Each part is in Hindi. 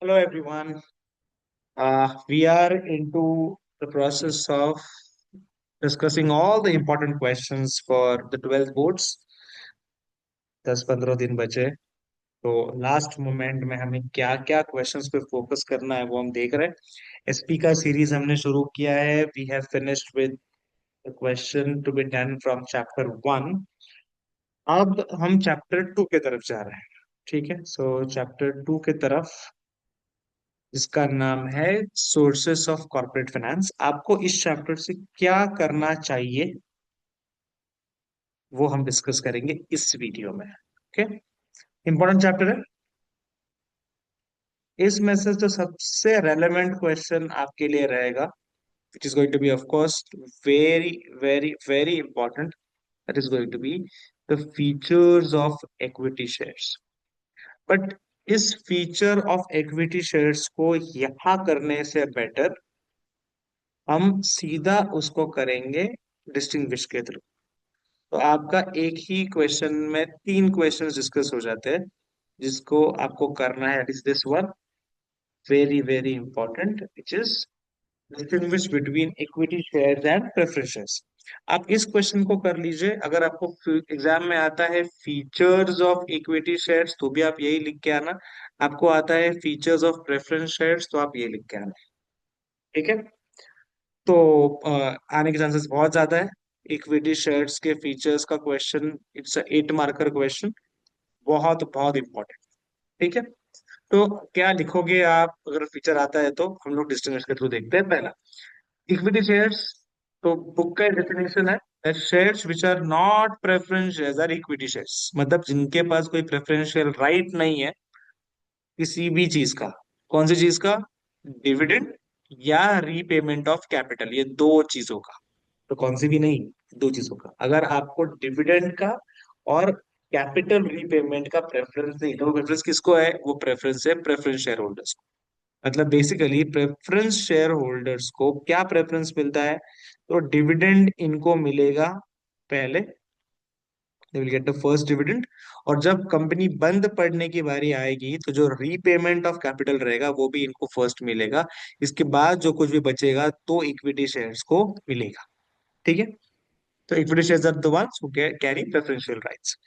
Hello everyone. We are into the process of discussing all the important questions for the 12th boards. 10-15 दिन बचे। तो लास्ट मोमेंट में हमें क्या क्या क्वेश्चंस पे फोकस करना है वो हम देख रहे हैं। एसपी का सीरीज हमने शुरू किया है। We have finished with the question to be done from chapter 1। अब हम चैप्टर 2 के तरफ जा रहे हैं। ठीक है, सो चैप्टर 2 के तरफ, जिसका नाम है सोर्सेस ऑफ कॉर्पोरेट फाइनेंस। आपको इस चैप्टर से क्या करना चाहिए वो हम डिस्कस करेंगे इस वीडियो में। ओके, इंपॉर्टेंट चैप्टर है। इसमें से जो सबसे रेलेवेंट क्वेश्चन आपके लिए रहेगा, which is going to be of course very very very important, that is going to be the features of equity shares. But इस फीचर ऑफ इक्विटी शेयर्स को यहाँ करने से बेटर हम सीधा उसको करेंगे डिस्टिंग्विश के थ्रू। तो आपका एक ही क्वेश्चन में तीन क्वेश्चंस डिस्कस हो जाते हैं, जिसको आपको करना है is this one, very very important, which is distinguish between equity shares and preference shares. आप इस क्वेश्चन को कर लीजिए। अगर आपको एग्जाम में आता है फीचर्स ऑफ इक्विटी शेयर्स तो भी आप यही लिख के आना। आपको आता है फीचर्स ऑफ प्रेफरेंस शेयर्स तो आप ये लिख के आना। ठीक है, तो आने के चांसेस बहुत ज्यादा है। इक्विटी शेयर्स के फीचर्स का क्वेश्चन, इट्स 8 मार्कर क्वेश्चन, बहुत बहुत इंपॉर्टेंट। ठीक है, तो क्या लिखोगे आप अगर फीचर आता है? तो हम लोग डिस्टिंग्विश के थ्रू देखते हैं। पहला, इक्विटी शेयर्स, तो बुक का डेफिनेशन है shares which are not preference shares are equity shares. मतलब जिनके पास कोई प्रेफरेंशियल राइट नहीं है किसी भी चीज का। कौन सी चीज का? डिविडेंड या रीपेमेंट ऑफ कैपिटल, ये दो चीजों का। तो कौन सी भी नहीं, दो चीजों का। अगर आपको डिविडेंड का और कैपिटल रीपेमेंट का प्रेफरेंस नहीं, तो वो प्रेफरेंस किसको है? वो प्रेफरेंस है प्रेफरेंस शेयर होल्डर्स को। मतलब बेसिकली प्रेफरेंस शेयर होल्डर्स को क्या प्रेफरेंस मिलता है? तो डिविडेंड इनको मिलेगा पहले, they will get the first dividend. और जब कंपनी बंद पड़ने की बारी आएगी तो जो रीपेमेंट ऑफ कैपिटल रहेगा वो भी इनको फर्स्ट मिलेगा। इसके बाद जो कुछ भी बचेगा तो इक्विटी शेयर्स को मिलेगा। ठीक है, तो equity shares are the ones who carry preferential rights.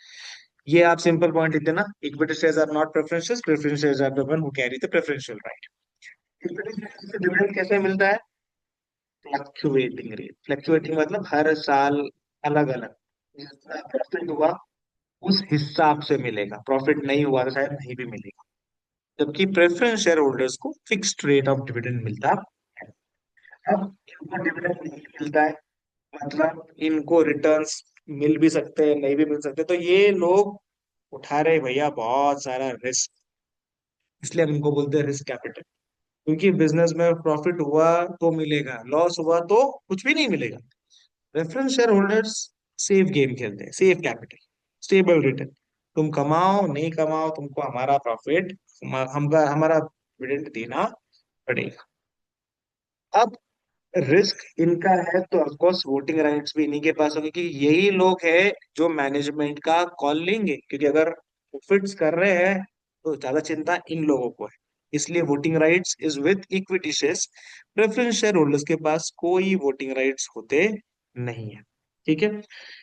ये आप सिंपल पॉइंट लिख देना, equity shares are not preferential, preferential shares are the one who carry the preferential right. Equity shares से डिविडेंड कैसे मिलता है? Fluctuating rate. फ्लक्चुएटिंग मतलब हर साल अलग अलग, जितना प्रॉफिट हुआ उस हिसाब से मिलेगा, प्रॉफिट नहीं हुआ तो शायद नहीं भी मिलेगा। जबकि प्रेफरेंस शेयर होल्डर्स को फिक्स्ड रेट ऑफ डिविडेंड मिलता है। अब इनको डिविडेंड नहीं मिलता है, मतलब इनको रिटर्न्स मिल भी सकते हैं नहीं भी मिल सकते, तो ये लोग उठा रहे भैया बहुत सारा रिस्क। इसलिए हम इनको बोलते हैं रिस्क कैपिटल। क्योंकि बिजनेस में प्रॉफिट हुआ तो मिलेगा, लॉस हुआ तो कुछ भी नहीं मिलेगा। Reference share holders safe game खेलते हैं, सेफ कैपिटल, स्टेबल रिटर्न। तुम कमाओ नहीं कमाओ, तुमको हमारा प्रॉफिट, हमका हमारा डिविडेंड देना पड़ेगा। अब रिस्क इनका है तो ऑफकोर्स वोटिंग राइट्स भी इन्हीं के पास होंगे, क्योंकि यही लोग हैं जो मैनेजमेंट का कॉल लेंगे। क्योंकि अगर प्रॉफिट्स कर रहे हैं तो ज्यादा चिंता इन लोगों को है। इसलिए voting rights is with equity shares. Preference share holders के पास कोई वोटिंग राइट्स होते नहीं है। ठीक है,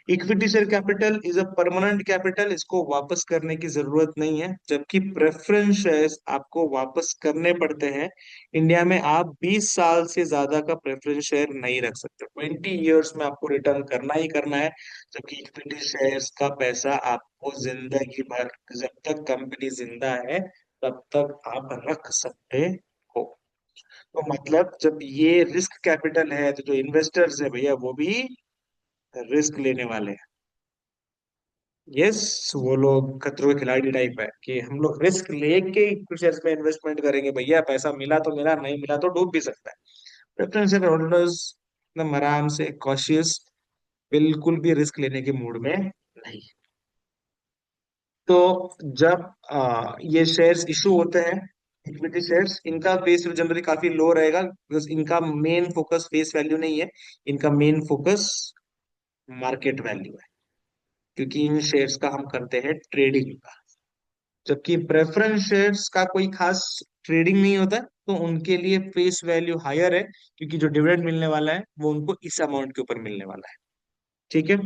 equity share capital is a permanent capital, इसको वापस करने की जरूरत नहीं है। जबकि प्रेफरेंस शेयर्स आपको वापस करने पड़ते हैं। इंडिया में आप 20 साल से ज्यादा का प्रेफरेंस शेयर नहीं रख सकते, 20 ईयर्स में आपको रिटर्न करना ही करना है। जबकि इक्विटी शेयर्स का पैसा आपको जिंदगी भर, जब तक कंपनी जिंदा है तब तक आप रख सकते हो। तो मतलब जब ये रिस्क कैपिटल है तो जो इन्वेस्टर्स है भैया वो भी रिस्क लेने वाले हैं। यस, वो लोग खतरों के खिलाड़ी टाइप है कि हम लोग रिस्क लेके इक्विटी शेयर्स में इन्वेस्टमेंट करेंगे भैया, पैसा मिला तो मिला, नहीं मिला तो डूब भी सकता है। प्रेफरेंस शेयर होल्डर्स एकदम आराम से कॉशियस, बिल्कुल भी रिस्क लेने के मूड में नहीं। तो जब ये शेयर्स इशू होते हैं, इक्विटी शेयर्स, इनका फेस जनरली काफी लो रहेगा, बिकॉज इनका मेन फोकस फेस वैल्यू नहीं है, इनका मेन फोकस मार्केट वैल्यू है। क्योंकि इन शेयर्स का हम करते हैं ट्रेडिंग का। जबकि प्रेफरेंस शेयर्स का कोई खास ट्रेडिंग नहीं होता, तो उनके लिए फेस वैल्यू हायर है, क्योंकि जो डिविडेंड मिलने वाला है वो उनको इस अमाउंट के ऊपर मिलने वाला है। ठीक है।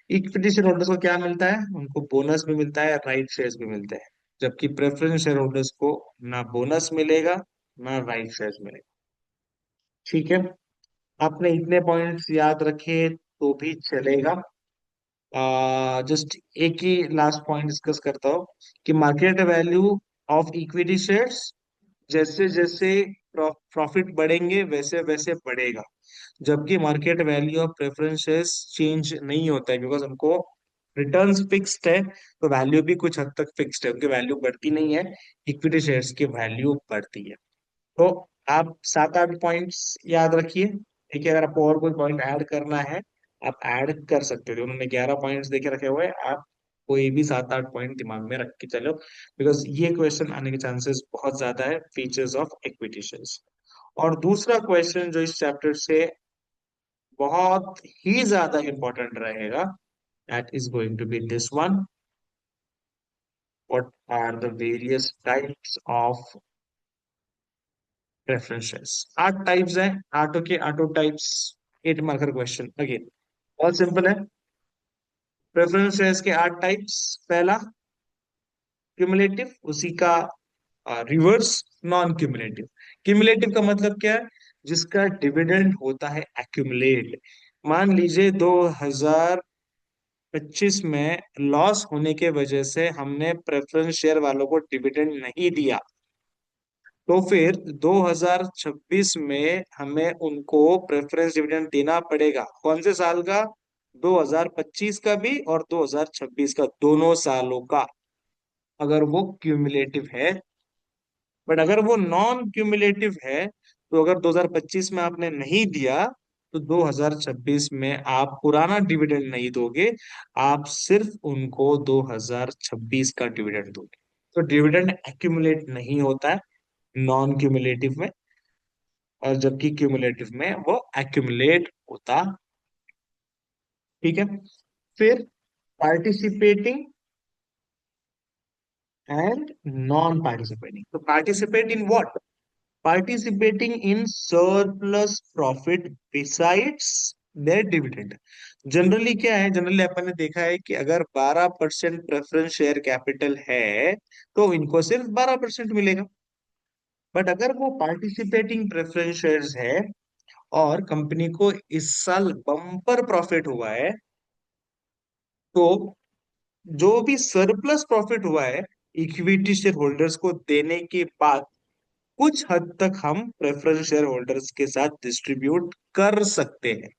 इक्विटी शेयर होल्डर्स को क्या मिलता है? उनको बोनस भी मिलता है, राइट शेयर्स भी मिलते हैं। जबकि प्रेफरेंस शेयर होल्डर्स को ना बोनस मिलेगा, ना राइट शेयर्स मिलेगा। ठीक है। आपने इतने पॉइंट्स याद रखे तो भी चलेगा। जस्ट एक ही लास्ट पॉइंट डिस्कस करता हूँ कि market value of equity shares, जैसे जैसे प्रॉफिट बढ़ेंगे वैसे वैसे बढ़ेगा। जबकि market value of preference shares change नहीं होता है, बिकॉज हमको रिटर्न्स फिक्स्ड है, तो वैल्यू भी कुछ हद तक फिक्स्ड है, उनकी वैल्यू बढ़ती नहीं है। इक्विटी शेयर्स की वैल्यू बढ़ती है। तो आप 7-8 पॉइंट्स याद रखिए। ठीक है, अगर आपको और कोई पॉइंट ऐड करना है, आप ऐड कर सकते हो। उन्होंने 11 पॉइंट्स देखे रखे हुए हैं, आप कोई भी 7-8 पॉइंट दिमाग में रख के चलो, बिकॉज ये क्वेश्चन आने के चांसेस बहुत ज्यादा है, फीचर्स ऑफ इक्विटी शेयर्स। और दूसरा क्वेश्चन जो इस चैप्टर से बहुत ही ज्यादा इंपॉर्टेंट रहेगा, that is going to be this one: what are the various types of preferences? 8 types हैं, आठों के आठों टाइप्स 8 मार्कर क्वेश्चन अगेन। बहुत सिंपल है। प्रेफरेंसेस के 8 टाइप्स: पहला क्यूमुलेटिव, उसी का रिवर्स नॉन क्यूमुलेटिव। क्यूमुलेटिव का मतलब क्या है? जिसका डिविडेंड होता है एक्यूमुलेट। मान लीजिए 2025 में लॉस होने के वजह से हमने प्रेफरेंस शेयर वालों को डिविडेंड नहीं दिया, तो फिर 2026 में हमें उनको प्रेफरेंस डिविडेंड देना पड़ेगा। कौन से साल का? 2025 का भी और 2026 का, दोनों सालों का, अगर वो क्यूमुलेटिव है। बट अगर वो नॉन क्यूमुलेटिव है, तो अगर 2025 में आपने नहीं दिया, तो 2026 में आप पुराना डिविडेंड नहीं दोगे, आप सिर्फ उनको 2026 का डिविडेंड दोगे। तो डिविडेंड एक्यूमुलेट नहीं होता है नॉन क्यूमुलेटिव में, और जबकि क्यूमुलेटिव में वो एक्यूमुलेट होता। ठीक है। फिर पार्टिसिपेटिंग एंड नॉन पार्टिसिपेटिंग। तो participate in what? Participating in surplus profit besides their dividend. Generally क्या है, जनरली अपन ने देखा है कि अगर 12% प्रेफरेंस शेयर कैपिटल है, तो इनको सिर्फ 12% मिलेगा। बट अगर वो पार्टिसिपेटिंग प्रेफरेंस शेयर्स है और कंपनी को इस साल बम्पर प्रॉफिट हुआ है, तो जो भी सरप्लस प्रॉफिट हुआ है इक्विटी शेयर होल्डर्स को देने के बाद, कुछ हद तक हम प्रेफरेंस शेयर होल्डर्स के साथ डिस्ट्रीब्यूट कर सकते हैं।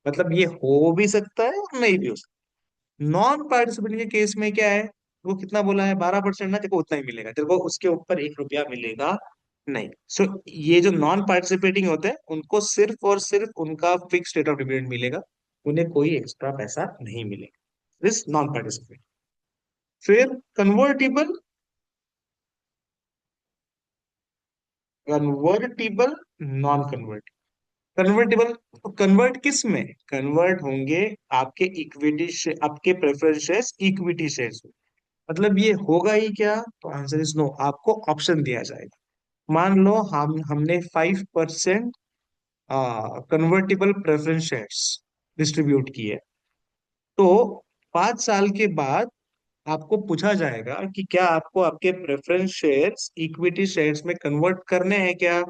मतलब ये हो भी सकता है और नहीं भी हो सकता। नॉन पार्टिसिपेंट के केस में क्या है? वो कितना बोला है? 12% ना, तेरे को उतना ही मिलेगा, तेरे को उसके ऊपर 1 रुपया मिलेगा नहीं। सो ये जो नॉन पार्टिसिपेटिंग होते हैं, उनको सिर्फ और सिर्फ उनका फिक्स रेट ऑफ डिविडेंड मिलेगा, उन्हें कोई एक्स्ट्रा पैसा नहीं मिलेगा। This non participate. फिर convertible, convertible, non convert. Convertible, तो कन्वर्ट किस में कन्वर्ट होंगे? आपके इक्विटी, आपके प्रेफरेंस शेयर्स इक्विटी शेयर्स में। मतलब ये होगा ही क्या? तो आंसर इज नो। आपको ऑप्शन दिया जाएगा। मान लो हमने 5% कन्वर्टेबल प्रेफरेंस शेयर्स डिस्ट्रीब्यूट किए, तो 5 साल के बाद आपको पूछा जाएगा कि क्या आपको आपके प्रेफरेंस शेयर्स इक्विटी शेयर्स में कन्वर्ट करने हैं क्या?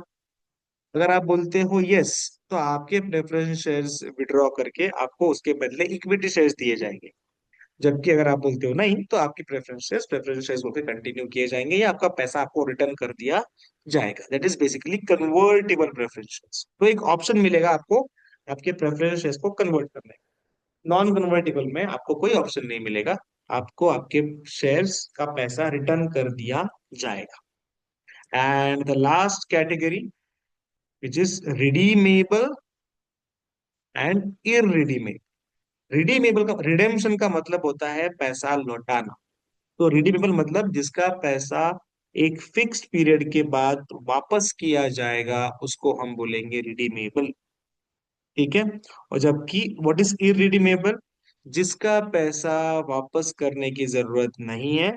अगर आप बोलते हो यस, तो आपके प्रेफरेंस शेयर्स विड्रॉ करके आपको उसके बदले इक्विटी शेयर्स दिए जाएंगे। जबकि अगर आप बोलते हो नहीं, तो आपकी प्रेफरेंस शेयर्स होकर कंटिन्यू किए जाएंगे, या आपका पैसा आपको रिटर्न कर दिया जाएगा। That is basically convertible preference shares. तो एक ऑप्शन मिलेगा आपको आपके प्रेफरेंस शेयर्स को कन्वर्ट करने। नॉन कन्वर्टेबल में आपको कोई ऑप्शन नहीं मिलेगा, आपको आपके शेयर्स का पैसा रिटर्न कर दिया जाएगा। And the last category, which is redeemable and irredeemable. Redeemable का, रिडेम्पशन का मतलब होता है पैसा लौटाना। तो रिडीमेबल मतलब जिसका पैसा एक फिक्स्ड पीरियड के बाद वापस किया जाएगा, उसको हम बोलेंगे रिडीमेबल। ठीक है। और जबकि व्हाट इज इररिडीमेबल? जिसका पैसा वापस करने की जरूरत नहीं है,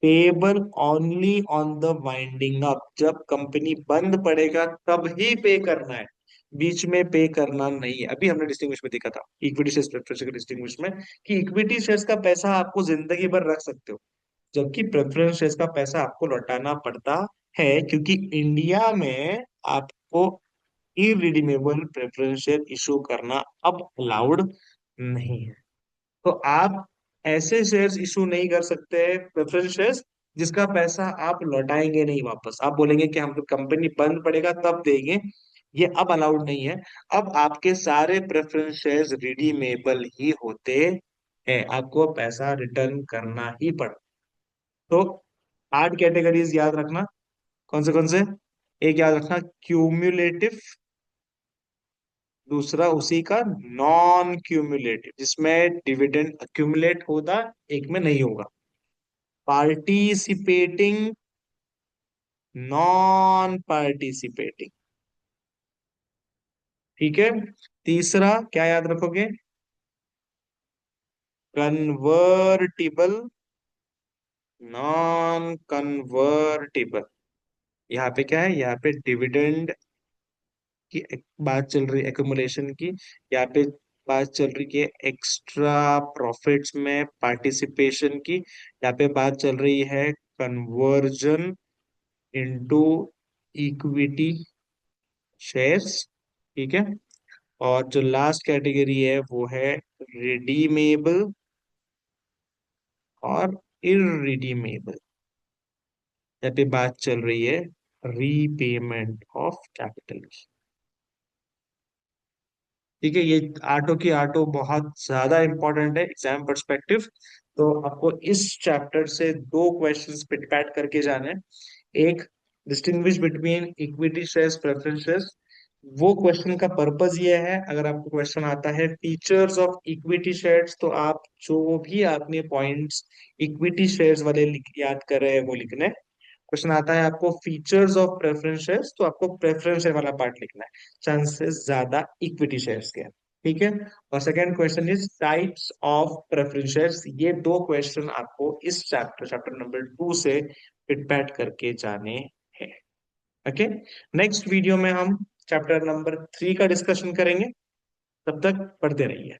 payable only on the winding up, जब कंपनी बंद पड़ेगा तब ही पे करना है, बीच में पे करना नहीं है। अभी हमने डिस्टिंग्विश में देखा था इक्विटी शेयर्स प्रेफरेंस के डिस्टिंग्विश में, कि इक्विटी शेयर्स का पैसा आपको जिंदगी भर रख सकते हो, जबकि प्रेफरेंस शेयर्स का पैसा आपको लौटाना पड़ता है, क्योंकि इंडिया में आपको इरिडीमेबल प्रेफरेंस शेयर इशू करना अब अलाउड नहीं है। तो आप ऐसे शेयर्स इशू नहीं कर सकते, प्रेफरेंस शेयर्स जिसका पैसा आप लौटाएंगे नहीं वापस, आप बोलेंगे कि हम कंपनी बंद पड़ेगा तब देंगे, ये अब अलाउड नहीं है। अब आपके सारे प्रेफरेंस शेयर्स रिडीमेबल ही होते हैं, आपको पैसा रिटर्न करना ही पड़ा। तो 8 कैटेगरीज याद रखना, कौन से? एक याद रखना क्यूम्युलेटिव, दूसरा उसी का नॉन क्यूमुलेटिव जिसमें डिविडेंड अक्यूमुलेट होगा, एक में नहीं होगा, पार्टिसिपेटिंग, नॉन पार्टिसिपेटिंग। ठीक है, तीसरा क्या याद रखोगे? Convertible, non convertible. यहाँ पे क्या है, यहाँ पे डिविडेंड की बात चल रही है, एक्यूमुलेशन की। यहाँ पे बात चल रही है एक्स्ट्रा प्रॉफिट्स में पार्टिसिपेशन की। यहाँ पे बात चल रही है कन्वर्जन इनटू इक्विटी शेयर्स। ठीक है, और जो लास्ट कैटेगरी है वो है रिडीमेबल और इररिडीमेबल। यहाँ पे बात चल रही है रीपेमेंट ऑफ कैपिटल की। ठीक है, ये आटो की आटो बहुत ज्यादा इंपॉर्टेंट है एग्जाम पर्सपेक्टिव। तो आपको इस चैप्टर से दो क्वेश्चंस पिट पैट करके जाने हैं। एक, distinguish between equity shares preference shares. वो क्वेश्चन का पर्पस ये है, अगर आपको क्वेश्चन आता है फीचर्स ऑफ इक्विटी शेयर्स, तो आप जो भी आपने पॉइंट्स इक्विटी शेयर्स वाले याद कर रहे हैं वो लिखने। क्वेश्चन आता है आपको फीचर्स ऑफ प्रेफरेंस शेयर्स, तो आपको प्रेफरेंस शेयर वाला पार्ट लिखना है, चांसेस ज्यादा इक्विटी शेयर्स के हैं। ठीक है, और second question is types of preference shares. ये दो क्वेश्चन आपको इस चैप्टर चैप्टर नंबर 2 से पिट करके जाने हैं। ओके, नेक्स्ट वीडियो में हम चैप्टर नंबर 3 का डिस्कशन करेंगे। तब तक पढ़ते रहिए।